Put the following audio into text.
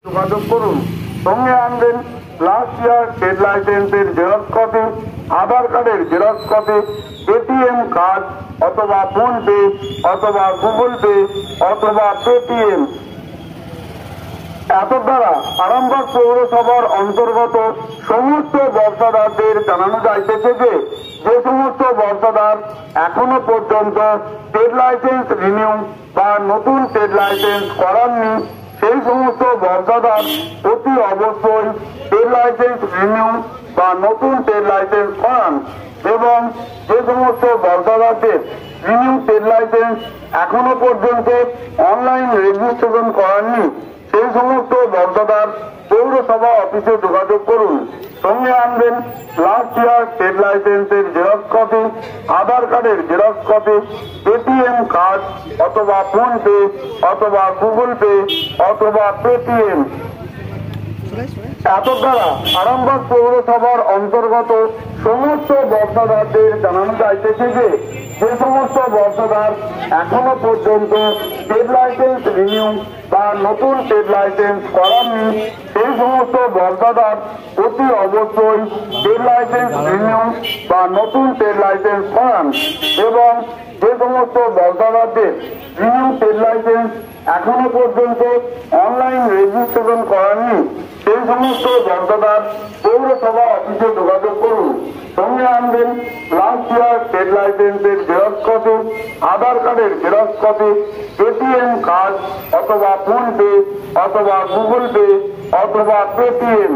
যোগাযোগ করুন। সঙ্গে আনবেন লাস্ট ইয়ার ট্রেড লাইসেন্সের জেরক্স কপি, আধার কার্ডের জেরক্স কপি, এটিএম কার্ড অথবা ফোন পে অথবা গুগল পে অথবা পেটিএম। এত দ্বারা আরামবাগ পৌরসভার অন্তর্গত সমস্ত ব্যবসাদারদের জানানো যাইতেছে যে সমস্ত ব্যবসাদার এখনো পর্যন্ত ট্রেড লাইসেন্স রিনিউ বা নতুন ট্রেড লাইসেন্স করাননি, সেই সমস্ত ব্যবসাদার অতি অবশ্যই ট্রেড লাইসেন্স রিনিউ বা নতুন ট্রেড লাইসেন্স করান। এবং যে সমস্ত ব্যবসাদারদের রিনিউ ট্রেড লাইসেন্স এখনো পর্যন্ত অনলাইন রেজিস্ট্রেশন করাননি, সেই সমস্ত ব্যবসাদার পৌরসভা অফিসে যোগাযোগ করুন। সঙ্গে আনবেন লাস্ট ইয়ার ট্রেড লাইসেন্সের জেরক্স কপি, আধার কার্ডের জেরক্স কপি, এটিএম কার্ড অথবা ফোন পে অথবা গুগল পে অথবা পেটিএম। এত দ্বারা আরামবাগ পৌরসভার অন্তর্গত সমস্ত ব্যবসাদারদের জানানো যাইতেছে যে সমস্ত ব্যবসাদার এখনো পর্যন্ত ট্রেড লাইসেন্স রিনিউ বা নতুন ট্রেড লাইসেন্স করাননি, সেই সমস্ত ব্যবসাদার অতি অবশ্যই ট্রেড লাইসেন্স রিনিউ বা নতুন ট্রেড লাইসেন্স করান। এবং যে সমস্ত ব্যবসাদারদের রিনিউ ট্রেড লাইসেন্স এখনো পর্যন্ত অনলাইন রেজিস্ট্রেশন করাননি, সেই সমস্ত ব্যবসাদার পৌরসভা অফিসে যোগাযোগ করুন। সঙ্গে আনবেন লাস্ট ইয়ার ট্রেড লাইসেন্সের জেরক্স কপি, আধার কার্ডের জেরক্স কপি, এটিএম কার্ড অথবা ফোন পে অথবা গুগল পে অথবা পেটিএম।